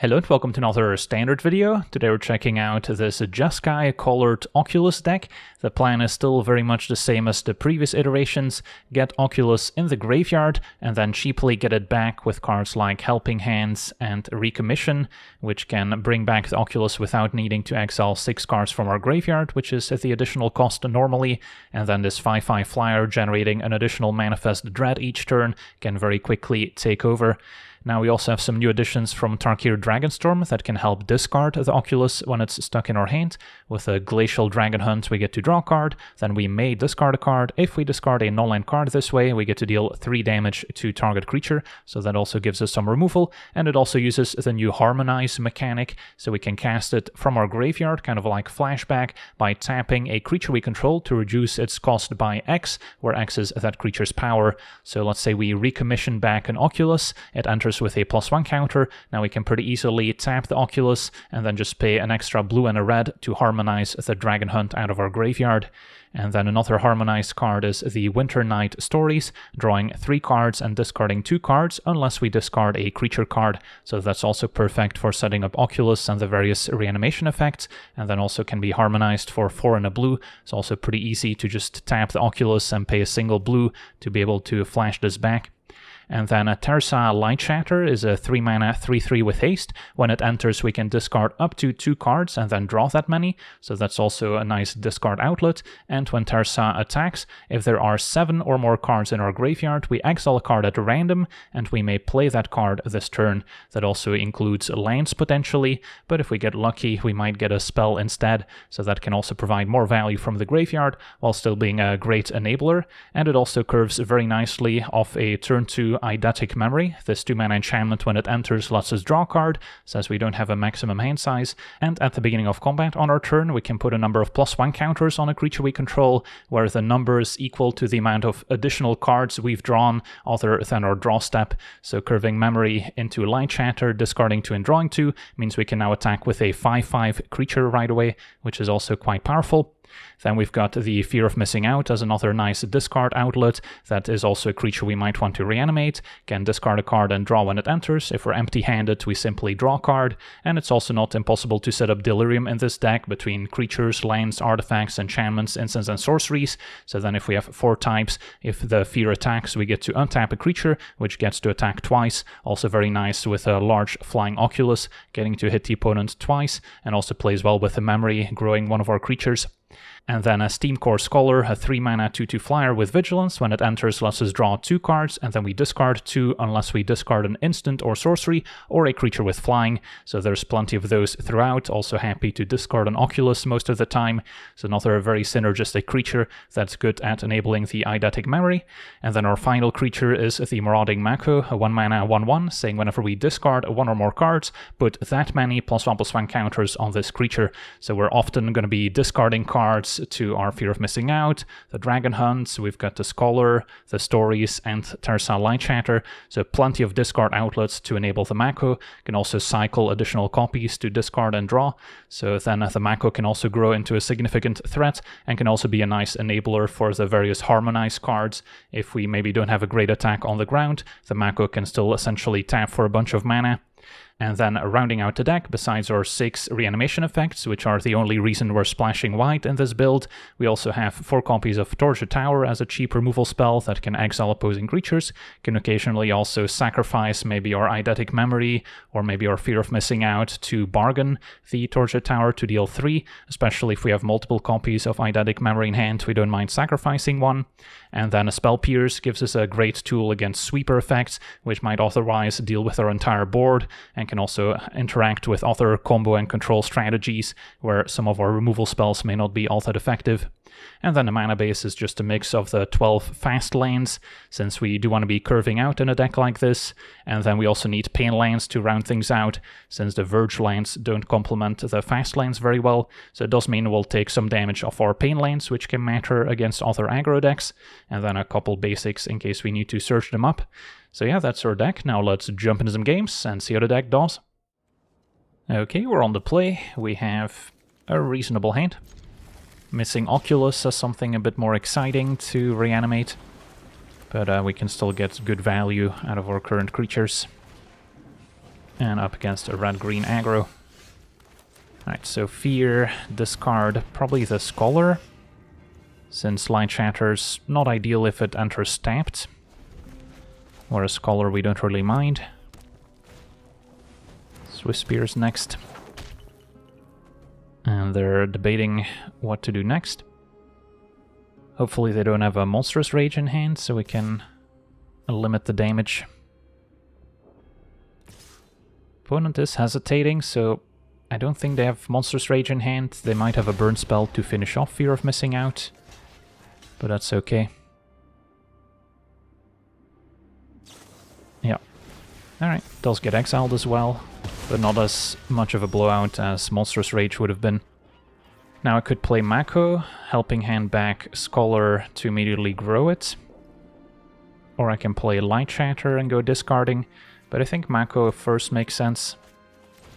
Hello and welcome to another standard video. Today we're checking out this JeskEye colored Oculus deck. The plan is still very much the same as the previous iterations. Get Oculus in the graveyard and then cheaply get it back with cards like Helping Hands and Recommission, which can bring back the Oculus without needing to exile 6 cards from our graveyard, which is at the additional cost normally. And then this 5/5 flyer generating an additional Manifest Dread each turn can very quickly take over. Now we also have some new additions from Tarkir Dragonstorm that can help discard the Oculus when it's stuck in our hand. With a Glacial Dragon Hunt we get to draw a card, then we may discard a card. If we discard a non-land card this way, we get to deal 3 damage to target creature, so that also gives us some removal. And it also uses the new Harmonize mechanic, so we can cast it from our graveyard, kind of like Flashback, by tapping a creature we control to reduce its cost by X, where X is that creature's power. So let's say we recommission back an Oculus, it enters with a +1 counter. Now we can pretty easily tap the Oculus and then just pay an extra blue and a red to harmonize the Dragon Hunt out of our graveyard. And then another harmonized card is the Winter Night Stories, drawing 3 cards and discarding 2 cards unless we discard a creature card. So that's also perfect for setting up Oculus and the various reanimation effects, and then also can be harmonized for 4 and a blue. It's also pretty easy to just tap the Oculus and pay a single blue to be able to flash this back. And then a Terza Light Shatter is a 3 mana 3/3 with haste. When it enters, we can discard up to 2 cards and then draw that many, so that's also a nice discard outlet. And when Terza attacks, if there are 7 or more cards in our graveyard, we exile a card at random, and we may play that card this turn. That also includes lands potentially, but if we get lucky, we might get a spell instead, so that can also provide more value from the graveyard, while still being a great enabler. And it also curves very nicely off a turn 2 Eidetic Memory. This 2 mana enchantment, when it enters, lets us draw a card, says we don't have a maximum hand size, and at the beginning of combat on our turn we can put a number of +1 counters on a creature we control, where the number is equal to the amount of additional cards we've drawn other than our draw step. So curving Memory into Light Shatter, discarding 2 and drawing 2, means we can now attack with a 5/5 creature right away, which is also quite powerful. Then we've got the Fear of Missing Out as another nice discard outlet. That is also a creature we might want to reanimate. Can discard a card and draw when it enters. If we're empty-handed, we simply draw a card. And it's also not impossible to set up Delirium in this deck between creatures, lands, artifacts, enchantments, instants, and sorceries. So then if we have 4 types, if the Fear attacks, we get to untap a creature, which gets to attack twice. Also very nice with a large flying Oculus, getting to hit the opponent twice, and also plays well with the Memory, growing one of our creatures. And then a Steamcore Scholar, a 3 mana 2/2 flyer with Vigilance. When it enters, lets us draw 2 cards, and then we discard 2 unless we discard an instant or sorcery, or a creature with flying. So there's plenty of those throughout. Also happy to discard an Oculus most of the time. So another very synergistic creature that's good at enabling the Eidetic Memory. And then our final creature is the Marauding Mako, a 1 mana 1/1, saying whenever we discard 1 or more cards, put that many +1/+1 counters on this creature. So we're often going to be discarding cards to our Fear of Missing Out, the Dragon Hunt, we've got the Scholar, the Stories, and Terza Light Shatter, so plenty of discard outlets to enable the Mako. Can also cycle additional copies to discard and draw, so then the Mako can also grow into a significant threat, and can also be a nice enabler for the various Harmonize cards. If we maybe don't have a great attack on the ground, the Mako can still essentially tap for a bunch of mana. And then rounding out the deck, besides our 6 reanimation effects, which are the only reason we're splashing white in this build, we also have 4 copies of Torture Tower as a cheap removal spell that can exile opposing creatures. Can occasionally also sacrifice maybe our Eidetic Memory or maybe our Fear of Missing Out to bargain the Torture Tower to deal 3, especially if we have multiple copies of Eidetic Memory in hand, we don't mind sacrificing 1. And then a Spell Pierce gives us a great tool against sweeper effects, which might otherwise deal with our entire board, and can also interact with other combo and control strategies where some of our removal spells may not be all that effective. And then the mana base is just a mix of the 12 fast lands, since we do want to be curving out in a deck like this. And then we also need pain lands to round things out, since the Verge lands don't complement the fast lands very well. So it does mean we'll take some damage off our pain lands, which can matter against other aggro decks. And then a couple basics in case we need to search them up. So yeah, that's our deck. Now let's jump into some games and see how the deck does. Okay, we're on the play. We have a reasonable hand. Missing Oculus as something a bit more exciting to reanimate. But we can still get good value out of our current creatures. and up against a red-green aggro. Alright, so Fear, discard probably the Scholar, since Light Shatter's not ideal if it enters tapped, whereas Scholar we don't really mind. Swiss Spear's next. And they're debating what to do next. Hopefully they don't have a Monstrous Rage in hand, so we can limit the damage. Opponent is hesitating, so I don't think they have Monstrous Rage in hand. They might have a burn spell to finish off Fear of Missing Out, but that's okay. Yeah. Alright, does get exiled as well, but not as much of a blowout as Monstrous Rage would have been. Now I could play Mako, helping hand back Scholar to immediately grow it. Or I can play Light Shatter and go discarding, but I think Mako first makes sense.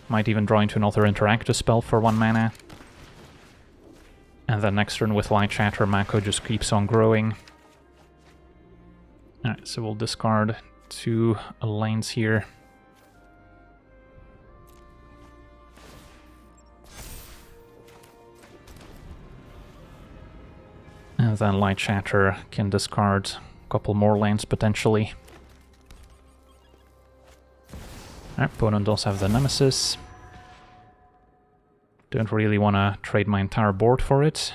Might even draw into another interactive spell for 1 mana. And then next turn with Light Shatter, Mako just keeps on growing. Alright, so we'll discard 2 lanes here. And then Light Shatter can discard a couple more lands potentially. Alright, opponent does have the Nemesis. Don't really want to trade my entire board for it.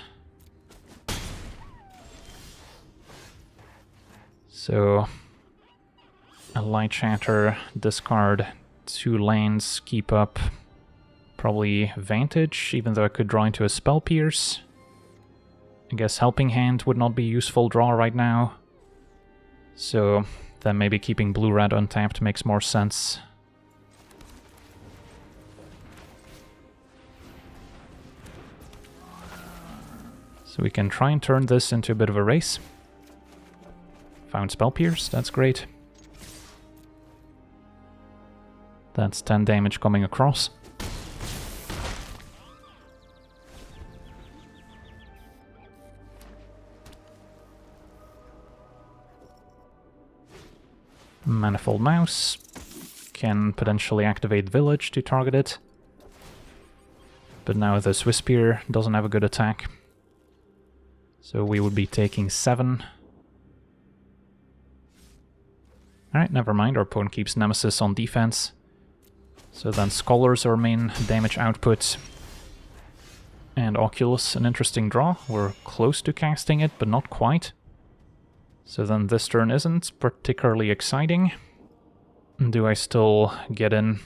So, a Light Shatter, discard 2 lands, keep up probably Vantage, even though I could draw into a Spell Pierce. I guess Helping Hand would not be a useful draw right now. So then maybe keeping blue-red untapped makes more sense. So we can try and turn this into a bit of a race. Found Spell Pierce, that's great. That's 10 damage coming across. Manifold Mouse can potentially activate Village to target it. But now the Swiss Spear doesn't have a good attack. So we would be taking 7. Alright, never mind, our opponent keeps Nemesis on defense. So then Scholar's our main damage output. And Oculus, an interesting draw. We're close to casting it, but not quite. So then this turn isn't particularly exciting. Do I still get in?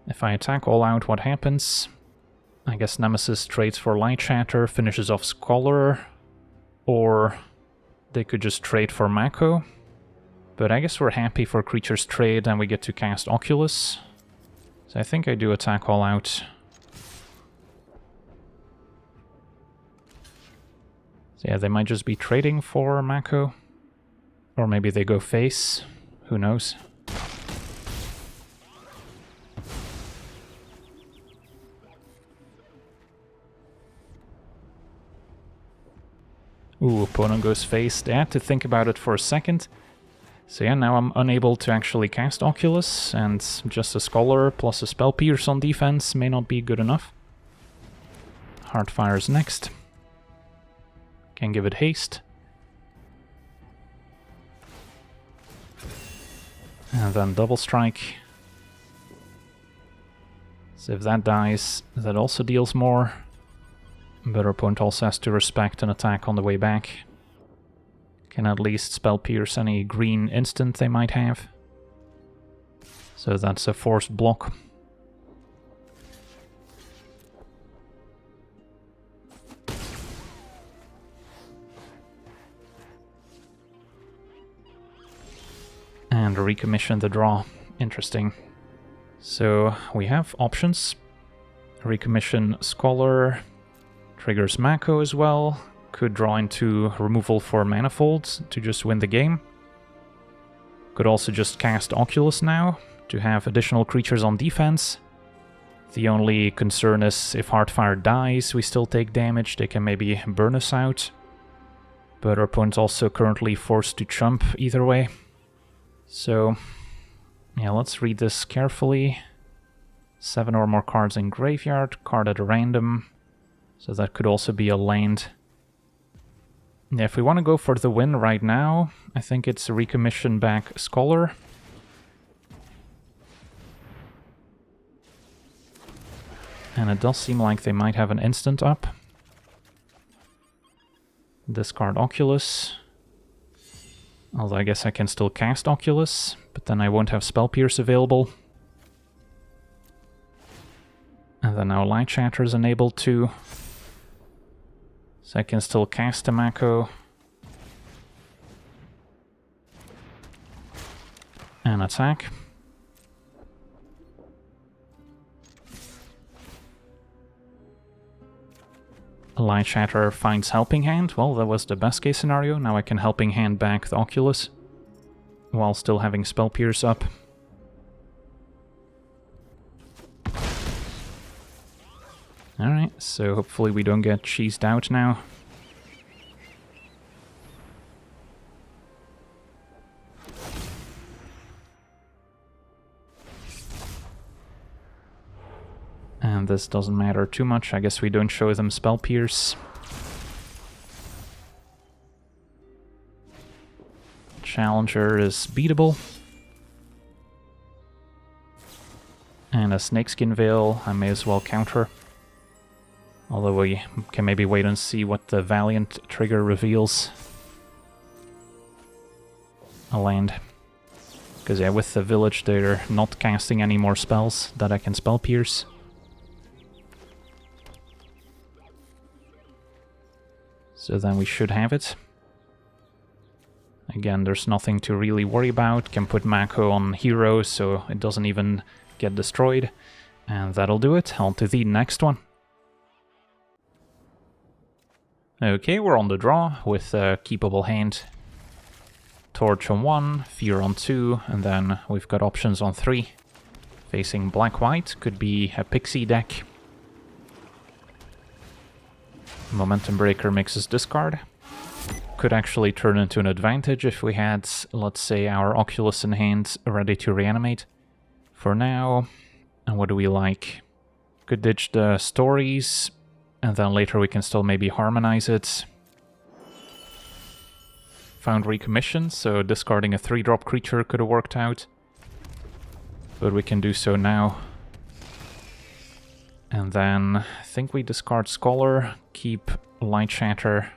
If I attack all out, what happens? I guess Nemesis trades for Light Shatter, finishes off Scholar. Or they could just trade for Mako. But I guess we're happy for creatures trade and we get to cast Oculus. So I think I do attack all out. So yeah, they might just be trading for Mako. Or maybe they go face. Who knows? Ooh, opponent goes face. They had to think about it for a second. So yeah, now I'm unable to actually cast Oculus, and just a Scholar plus a Spell Pierce on defense may not be good enough. Heartfire's next. Can give it haste. And then Double Strike. So if that dies, that also deals more. But our opponent also has to respect an attack on the way back. Can at least Spell Pierce any green instant they might have. So that's a forced block. And recommission the draw. Interesting. So we have options. Recommission Scholar. Triggers Mako as well. Could draw into removal for Manifold to just win the game. Could also just cast Oculus now to have additional creatures on defense. The only concern is if Heartfire dies, we still take damage. They can maybe burn us out. But our opponent's also currently forced to chump either way. So, yeah, let's read this carefully. 7 or more cards in graveyard, card at a random. So that could also be a land. Yeah, if we want to go for the win right now, I think it's recommission back Scholar. And it does seem like they might have an instant up. Discard Oculus. Although I guess I can still cast Oculus, but then I won't have Spell Pierce available. And then now Light Shatter is enabled too. So I can still cast a Mako. And attack. Light Shatter finds Helping Hand. Well, that was the best case scenario. Now I can Helping Hand back the Oculus while still having Spell Pierce up. Alright, so hopefully we don't get cheesed out now. And this doesn't matter too much. I guess we don't show them Spell Pierce. Challenger is beatable. And a Snakeskin Veil, I may as well counter. Although we can maybe wait and see what the Valiant trigger reveals. A land. Because yeah, with the village they're not casting any more spells that I can Spell Pierce. So then we should have it. Again, there's nothing to really worry about. Can put Mako on hero so it doesn't even get destroyed. And that'll do it. On to the next one. Okay, we're on the draw with a keepable hand. Torch on 1, Fear on 2, and then we've got options on 3. Facing black-white, could be a Pixie deck. Momentum Breaker makes us discard. Could actually turn into an advantage if we had, let's say, our Oculus in hand ready to reanimate. For now, and what do we like? Could ditch the stories, and then later we can still maybe harmonize it. Found Recommission, so discarding a 3-drop creature could have worked out. But we can do so now. And then I think we discard Scholar, keep Light Shatter.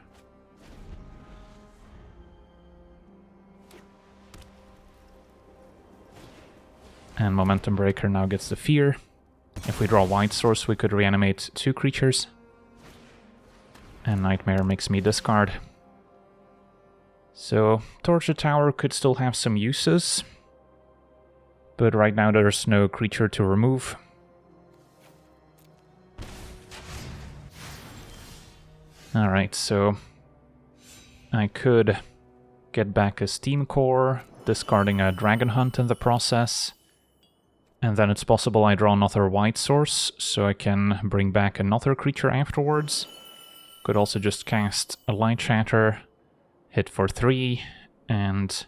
And Momentum Breaker now gets the Fear. If we draw White Source, we could reanimate 2 creatures. And Nightmare makes me discard. So, Torch the Tower could still have some uses. But right now there's no creature to remove. Alright, so I could get back a Steam Core, discarding a Dragon Hunt in the process. And then it's possible I draw another White Source, so I can bring back another creature afterwards. Could also just cast a Light Shatter, hit for 3, and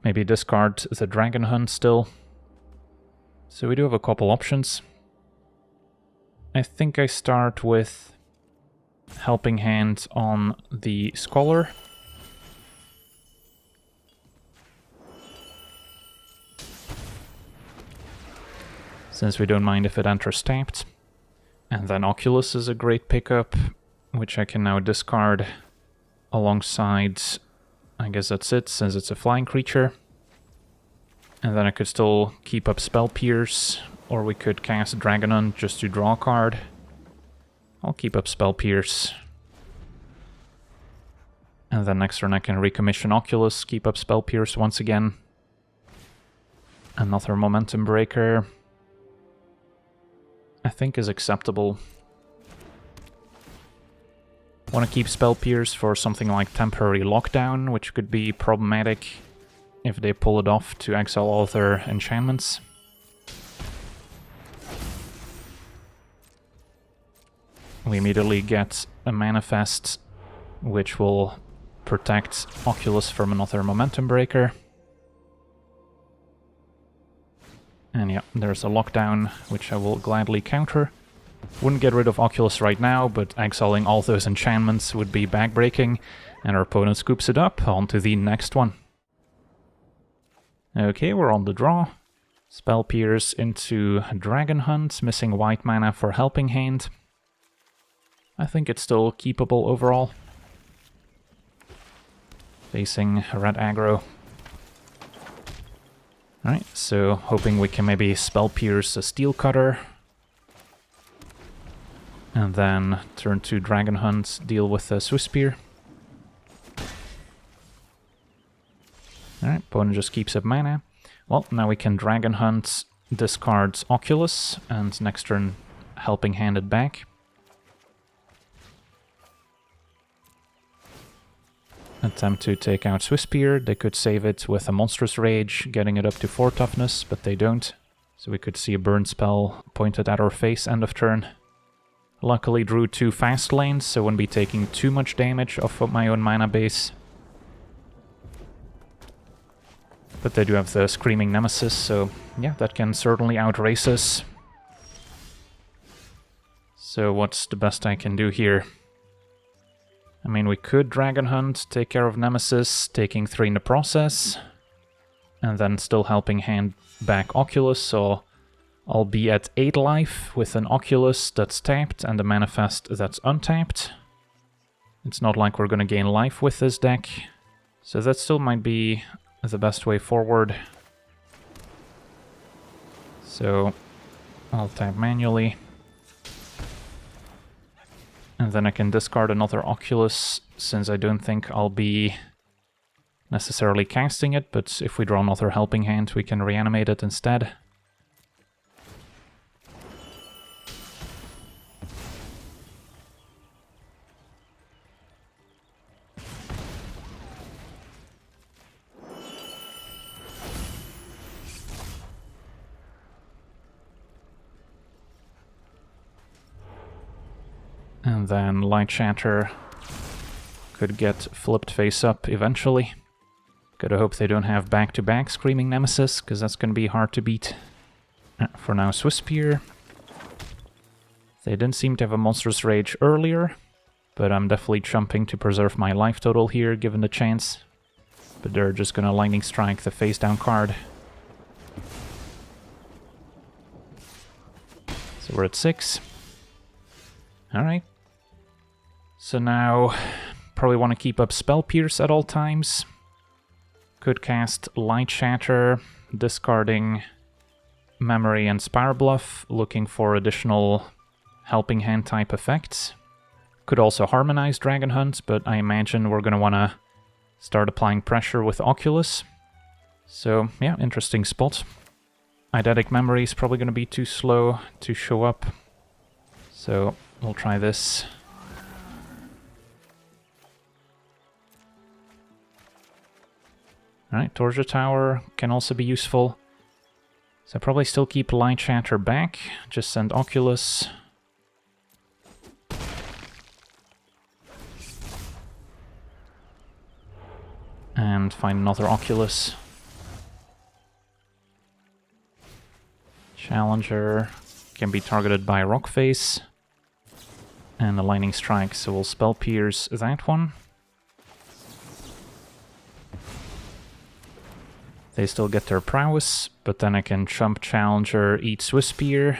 maybe discard the Dragon Hunt still. So we do have a couple options. I think I start with Helping Hand on the Scholar. Since we don't mind if it enters tapped. And then Oculus is a great pickup, which I can now discard alongside, I guess that's it, since it's a flying creature. And then I could still keep up Spell Pierce, or we could cast Dragon Hunt just to draw a card. I'll keep up Spell Pierce. And then next turn I can recommission Oculus, keep up Spell Pierce once again. Another Momentum Breaker, I think, is acceptable. Want to keep Spell Pierce for something like Temporary Lockdown, which could be problematic if they pull it off to exile all their enchantments. We immediately get a Manifest, which will protect Oculus from another Momentum Breaker. And yeah, there's a lockdown, which I will gladly counter. Wouldn't get rid of Oculus right now, but exiling all those enchantments would be backbreaking, and our opponent scoops it up. On to the next one. Okay, we're on the draw. Spell Pierce into Dragon Hunt, missing white mana for Helping Hand. I think it's still keepable overall. Facing red aggro. Alright, so hoping we can maybe Spell Pierce a Steel Cutter. And then turn to Dragon Hunt, deal with the Swiss Spear. Alright, opponent just keeps up mana. Well, now we can Dragon Hunt, discard Oculus, and next turn Helping Hand it back. Attempt to take out Swiss Spear. They could save it with a Monstrous Rage, getting it up to 4 toughness, but they don't. So we could see a burn spell pointed at our face end of turn. Luckily drew 2 fast lanes, so wouldn't be taking too much damage off of my own mana base. But they do have the Screaming Nemesis, so yeah, that can certainly outrace us. So what's the best I can do here? I mean, we could Dragon Hunt, take care of Nemesis, taking 3 in the process, and then still Helping Hand back Oculus, so I'll be at 8 life with an Oculus that's tapped and a Manifest that's untapped. It's not like we're gonna gain life with this deck, so that still might be the best way forward. So I'll tap manually. And then I can discard another Oculus, since I don't think I'll be necessarily casting it, but if we draw another Helping Hand, we can reanimate it instead. And then Light Shatter could get flipped face up eventually. Gotta hope they don't have back-to-back Screaming Nemesis, because that's gonna be hard to beat. For now, Swiss Spear. They didn't seem to have a Monstrous Rage earlier, but I'm definitely jumping to preserve my life total here, given the chance. But they're just gonna Lightning Strike the face-down card. So we're at 6. Alright. So now, probably want to keep up Spell Pierce at all times. Could cast Light Shatter, discarding Memory and Spire Bluff, looking for additional Helping Hand type effects. Could also Harmonize Dragon Hunt, but I imagine we're going to want to start applying pressure with Oculus. So yeah, interesting spot. Eidetic Memory is probably going to be too slow to show up. So we'll try this. Alright, Torture Tower can also be useful. So probably still keep Light Shatter back, just send Oculus. And find another Oculus. Challenger can be targeted by Rock Face. And a Lightning Strike, so we'll Spell Pierce that one. They still get their prowess, but then I can chump Challenger, eat Swiss Spear,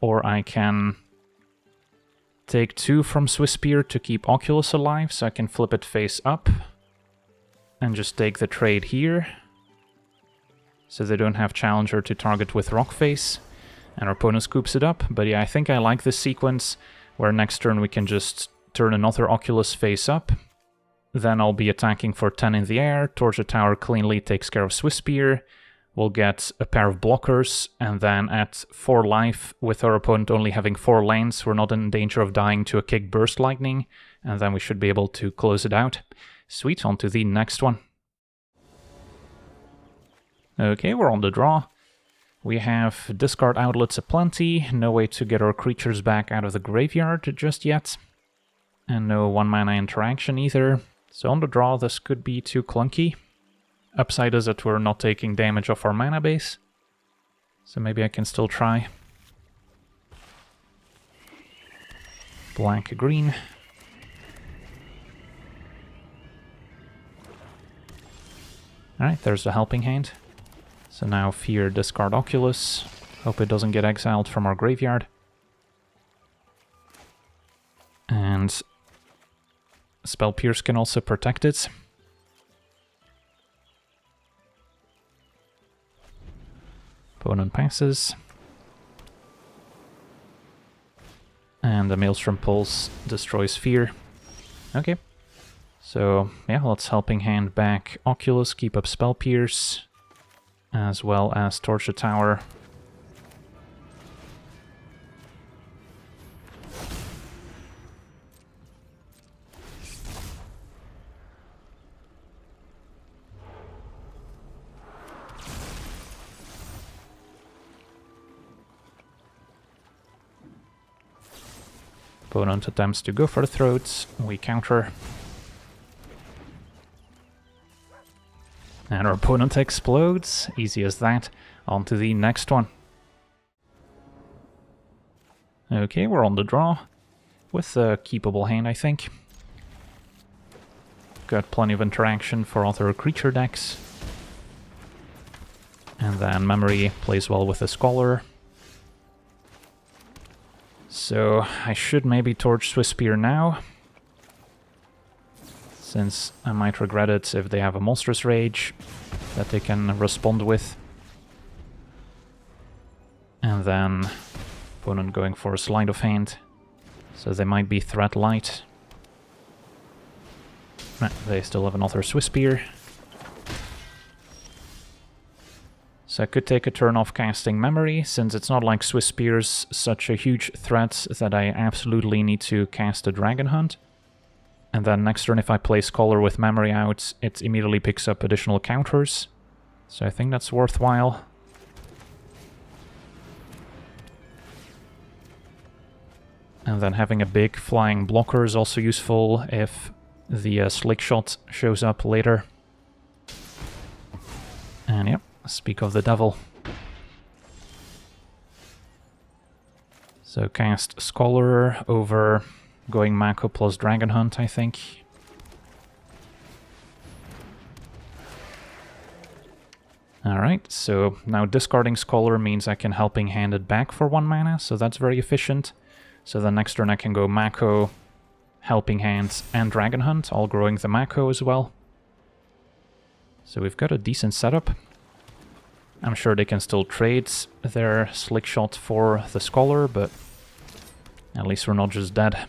or I can take 2 from Swiss Spear to keep Oculus alive, so I can flip it face up, and just take the trade here, so they don't have Challenger to target with Rock Face, and our opponent scoops it up. But yeah, I think I like this sequence, where next turn we can just turn another Oculus face up. Then I'll be attacking for 10 in the air, Torture Tower cleanly takes care of Swiss Spear, we'll get a pair of blockers, and then at 4 life, with our opponent only having 4 lanes, we're not in danger of dying to a Kick Burst Lightning, and then we should be able to close it out. Sweet, on to the next one. Okay, we're on the draw. We have discard outlets aplenty, no way to get our creatures back out of the graveyard just yet, and no 1-mana interaction either. So on the draw, this could be too clunky. Upside is that we're not taking damage off our mana base. So maybe I can still try. Black, green. Alright, there's the helping hand. So now fear, discard Oculus. Hope it doesn't get exiled from our graveyard. And Spell Pierce can also protect it. Opponent passes. And the Maelstrom Pulse destroys fear. Okay. So, yeah, let's helping hand back Oculus, keep up Spell Pierce, as well as Torch the Tower. Opponent attempts to go for the throats, we counter. And our opponent explodes, easy as that. On to the next one. Okay, we're on the draw, with a keepable hand, I think. Got plenty of interaction for other creature decks. And then Memory plays well with the Scholar. So I should maybe Torch Swiftspear now, since I might regret it if they have a Monstrous Rage that they can respond with. And then opponent going for a Sleight of Hand, so they might be threat light. Nah, they still have another Swiftspear. So I could take a turn off casting Memory, since it's not like Swiftspear's such a huge threat that I absolutely need to cast a Dragon Hunt. And then next turn if I play Scholar with Memory out, it immediately picks up additional counters. So I think that's worthwhile. And then having a big flying blocker is also useful if the Slick Shot shows up later. And yep. Speak of the devil. So cast Scholar over going Mako plus Dragon Hunt, I think. Alright, so now discarding Scholar means I can helping hand it back for 1 mana, so that's very efficient. So the next turn I can go Mako, helping hand, and Dragon Hunt, all growing the Mako as well. So we've got a decent setup. I'm sure they can still trade their Slick Shot for the Scholar, but at least we're not just dead.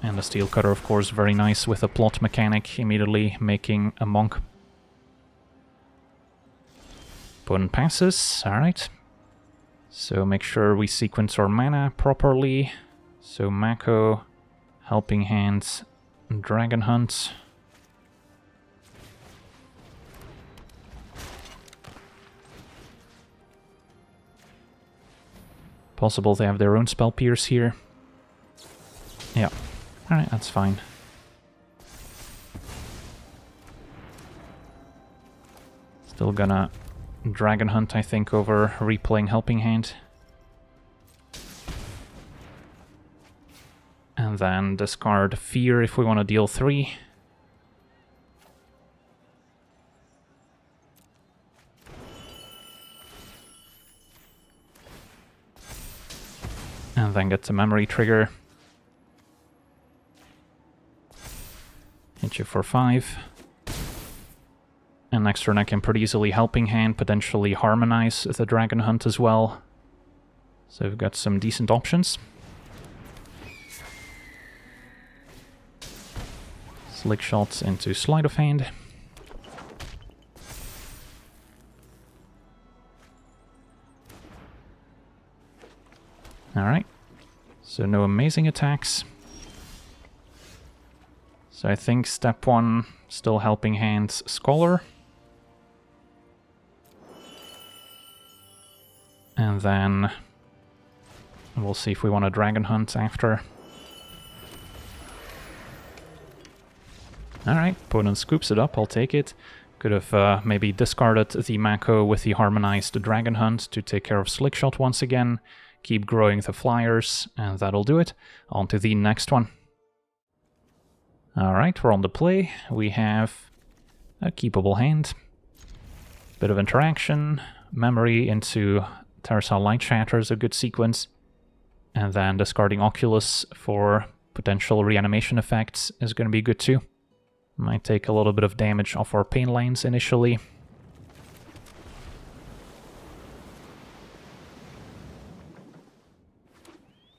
And the Steel Cutter, of course, very nice with a plot mechanic, immediately making a Monk. Opponent passes, alright. So make sure we sequence our mana properly. So Mako, Helping Hand, Dragon Hunt. Possible they have their own Spell Pierce here. Yeah, alright, that's fine. Still gonna Dragon Hunt, I think, over replaying Helping Hand. And then discard Fear if we want to deal 3. And then get the Memory trigger. Hit you for 5. And next turn I can pretty easily Helping Hand, potentially Harmonize the Dragon Hunt as well. So we've got some decent options. Slick Shots into Sleight of Hand. Alright, so no amazing attacks. So I think step 1, still Helping Hand Scholar. And then we'll see if we want a Dragon Hunt after. Alright, opponent scoops it up, I'll take it. Could have maybe discarded the Mako with the harmonized Dragon Hunt to take care of Slickshot once again. Keep growing the flyers, and that'll do it. On to the next one. Alright, we're on the play. We have a keepable hand. Bit of interaction. Memory into Terrace Light Shatter is a good sequence. And then discarding Oculus for potential reanimation effects is going to be good too. Might take a little bit of damage off our pain lanes initially.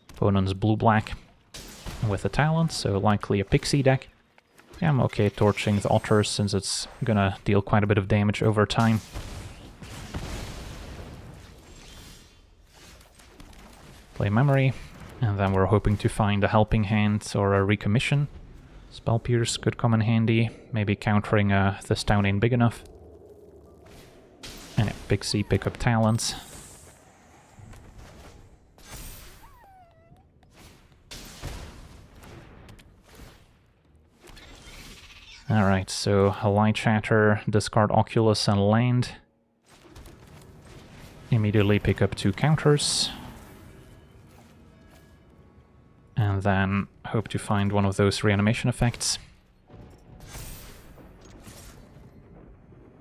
Opponent's blue-black with a talent, so likely a pixie deck. Yeah, I'm okay torching the otters since it's gonna deal quite a bit of damage over time. Play memory, and then we're hoping to find a helping hand or a recommission. Spell Pierce could come in handy, maybe countering this town ain't big enough. And yeah, pixie pick up talents. Alright, so a Light Shatter, discard Oculus and land. Immediately pick up 2 counters. And then hope to find one of those reanimation effects.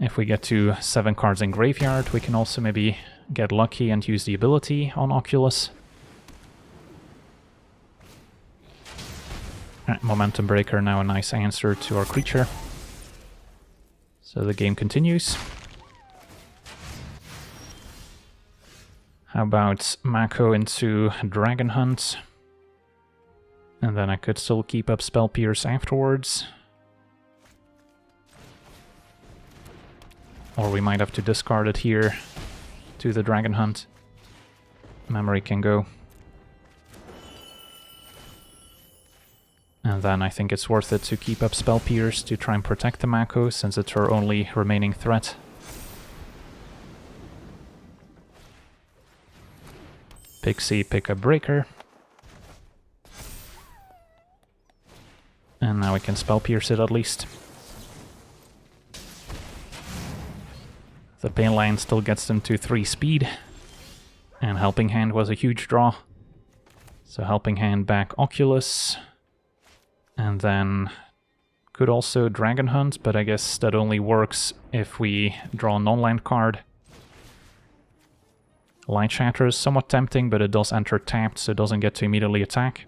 If we get to 7 cards in graveyard, we can also maybe get lucky and use the ability on Oculus. Right, Momentum Breaker, now a nice answer to our creature. So the game continues. How about Mako into Dragon Hunt? And then I could still keep up Spell Pierce afterwards. Or we might have to discard it here to the Dragon Hunt. Memory can go. And then I think it's worth it to keep up Spell Pierce to try and protect the Mako, since it's our only remaining threat. Pixie, pick up Breaker. And now we can Spell Pierce it at least. The Pain Line still gets them to 3 speed. And Helping Hand was a huge draw. So Helping Hand back Oculus. And then could also Dragon Hunt, but I guess that only works if we draw a non-land card. Light Shatter is somewhat tempting, but it does enter tapped, so it doesn't get to immediately attack.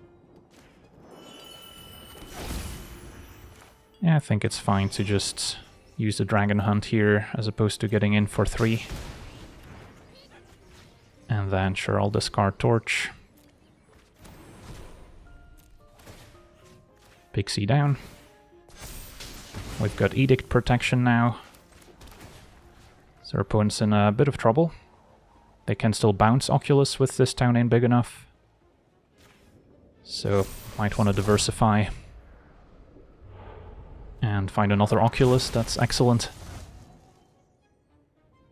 Yeah, I think it's fine to just use the Dragon Hunt here, as opposed to getting in for 3. And then sure, I'll discard Torch. Pixie down. We've got Edict protection now. So our opponent's in a bit of trouble. They can still bounce Oculus with this town ain't big enough. So might want to diversify. And find another Oculus, that's excellent.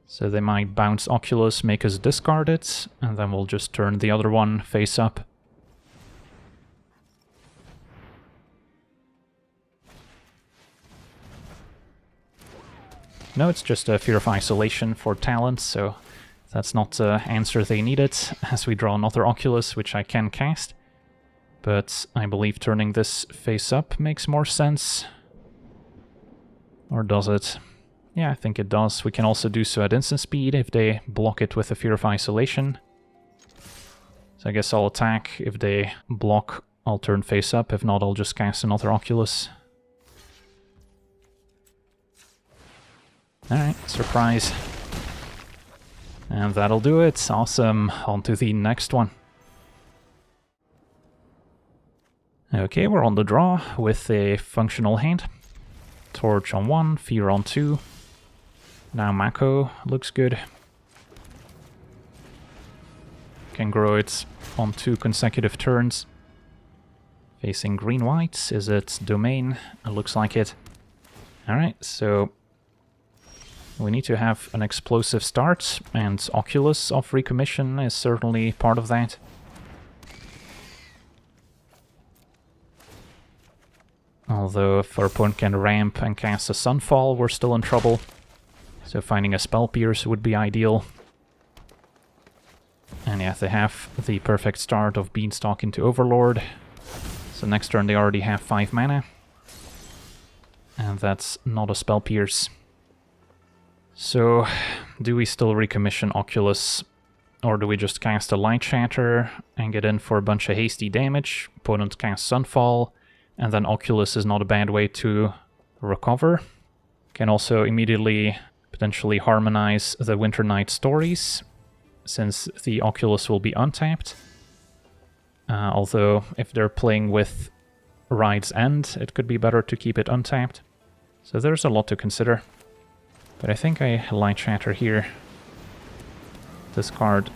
So they might bounce Oculus, make us discard it, and then we'll just turn the other one face up. No, it's just a Fear of Isolation for talent, so that's not the answer they needed, as we draw another Oculus, which I can cast. But I believe turning this face up makes more sense. Or does it? Yeah, I think it does. We can also do so at instant speed if they block it with a Fear of Isolation. So I guess I'll attack. If they block, I'll turn face up. If not, I'll just cast another Oculus. Alright, surprise. And that'll do it. Awesome. On to the next one. Okay, we're on the draw with a functional hand. Torch on 1, Fear on 2. Now Mako looks good. Can grow it on 2 consecutive turns. Facing green-white. Is it Domain? It looks like it. Alright, so we need to have an explosive start, and Oculus of Recommission is certainly part of that. Although if our opponent can ramp and cast a Sunfall, we're still in trouble. So finding a Spell Pierce would be ideal. And yeah, they have the perfect start of Beanstalk into Overlord. So next turn they already have 5 mana. And that's not a Spell Pierce. So, do we still recommission Oculus? Or do we just cast a Light Shatter and get in for a bunch of hasty damage? Opponent casts Sunfall, and then Oculus is not a bad way to recover. Can also immediately potentially harmonize the Winter Night stories, since the Oculus will be untapped. Although, if they're playing with Ride's End, it could be better to keep it untapped. So there's a lot to consider. But I think I Light Shatter here. Discard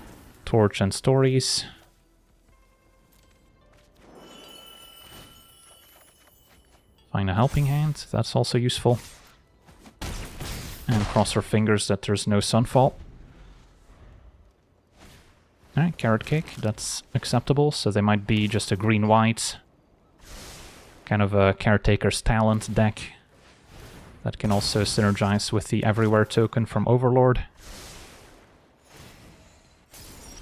Torch and Stories. Find a Helping Hand, that's also useful. And cross our fingers that there's no Sunfall. Alright, Carrot Cake, that's acceptable, so they might be just a green-white. Kind of a Caretaker's Talent deck. That can also synergize with the Everywhere token from Overlord.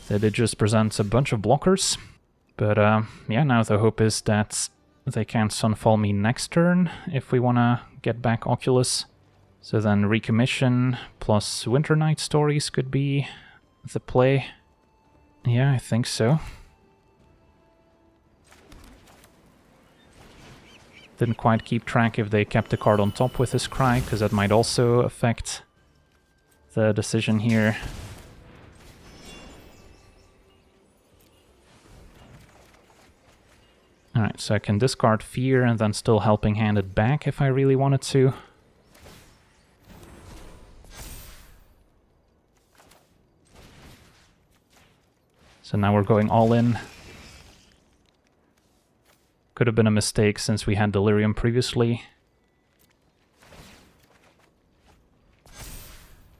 They did just present a bunch of blockers. But yeah, now the hope is that they can't Sunfall me next turn if we want to get back Oculus. So then Recommission plus Winter Night Stories could be the play. Yeah, I think so. Didn't quite keep track if they kept the card on top with his Cry, because that might also affect the decision here. Alright, so I can discard Fear and then still Helping Hand it back if I really wanted to. So now we're going all in. Could have been a mistake since we had Delirium previously.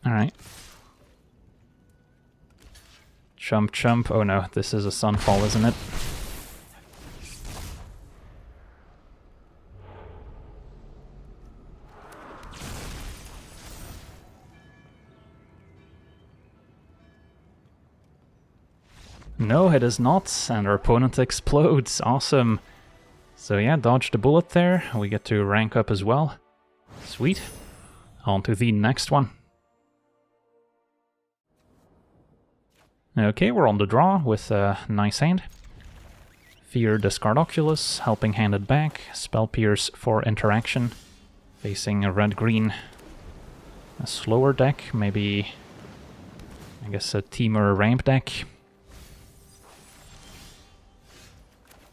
Alright. Chump, chump. Oh no, this is a Sunfall, isn't it? No, it is not, and our opponent explodes. Awesome. So yeah, dodge the bullet there. We get to rank up as well. Sweet. On to the next one. Okay, we're on the draw with a nice hand. Fear, discard Oculus, Helping Hand it back, Spell Pierce for interaction. Facing a red-green. A slower deck, maybe, I guess a Teamer ramp deck.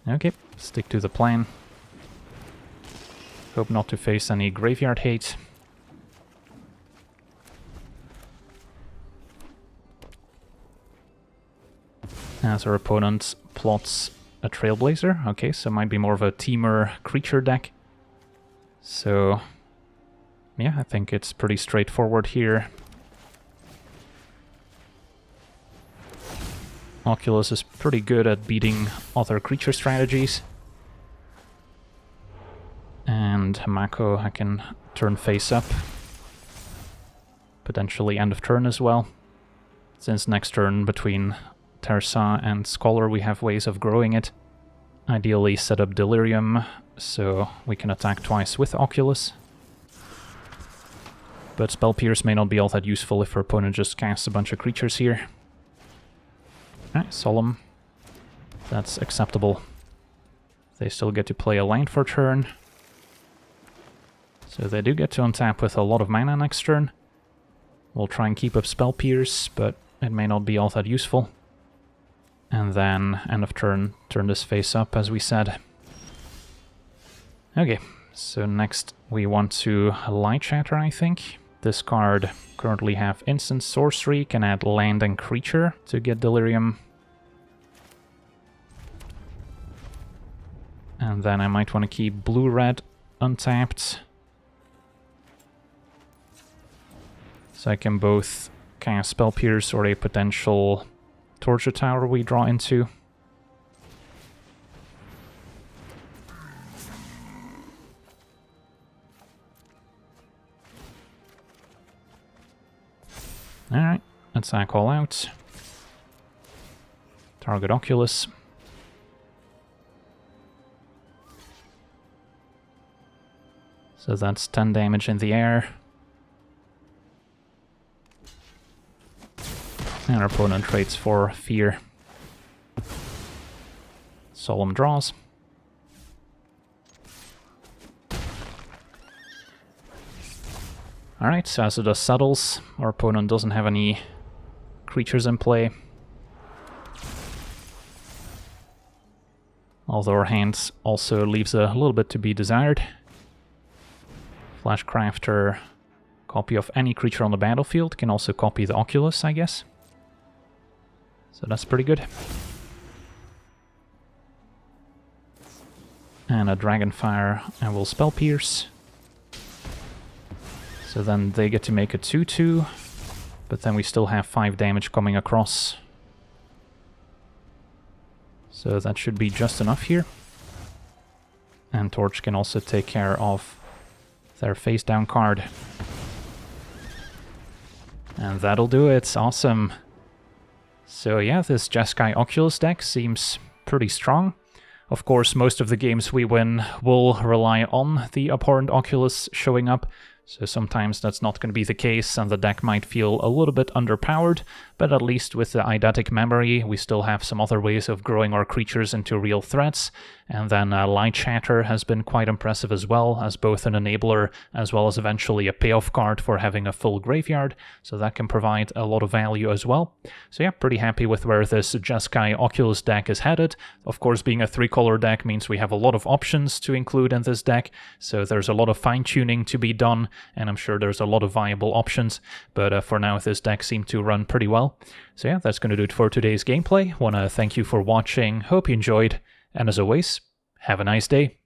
Okay, stick to the plan. Hope not to face any graveyard hate. As our opponent plots a Trailblazer. Okay, so might be more of a Teamer creature deck. So, yeah, I think it's pretty straightforward here. Oculus is pretty good at beating other creature strategies. And Mako I can turn face up. Potentially end of turn as well. Since next turn between Tersa and Scholar we have ways of growing it. Ideally set up Delirium so we can attack twice with Oculus. But Spell Pierce may not be all that useful if our opponent just casts a bunch of creatures here. Alright, Solemn. That's acceptable. They still get to play a land for turn. So they do get to untap with a lot of mana next turn. We'll try and keep up Spell Pierce, but it may not be all that useful. And then, end of turn, turn this face up, as we said. Okay, so next we want to Light Shatter, I think. This card currently have Instant Sorcery, can add land and creature to get Delirium. And then I might want to keep blue-red untapped. So I can both cast Spell Pierce or a potential Torture Tower we draw into. Alright, let's sack all out. Target Oculus. So that's 10 damage in the air. And our opponent trades for Fear. Solemn draws. Alright, so as it does settles, our opponent doesn't have any creatures in play. Although our hand also leaves a little bit to be desired. Flashcrafter, copy of any creature on the battlefield, can also copy the Oculus, I guess. So that's pretty good. And a Dragonfire, and we'll Spell Pierce. So then they get to make a 2/2, but then we still have 5 damage coming across. So that should be just enough here. And Torch can also take care of their face down card. And that'll do it. Awesome. So yeah, this Jeskai Oculus deck seems pretty strong. Of course, most of the games we win will rely on the abhorrent Oculus showing up, so sometimes that's not going to be the case and the deck might feel a little bit underpowered, but at least with the eidetic memory we still have some other ways of growing our creatures into real threats. And then Light Shatter has been quite impressive as well, as both an enabler as well as eventually a payoff card for having a full graveyard, so that can provide a lot of value as well. So yeah, pretty happy with where this Jeskai Oculus deck is headed. Of course, being a 3-color deck means we have a lot of options to include in this deck, so there's a lot of fine-tuning to be done, and I'm sure there's a lot of viable options, but for now this deck seemed to run pretty well. So yeah, that's going to do it for today's gameplay. Want to thank you for watching, hope you enjoyed, and as always, have a nice day.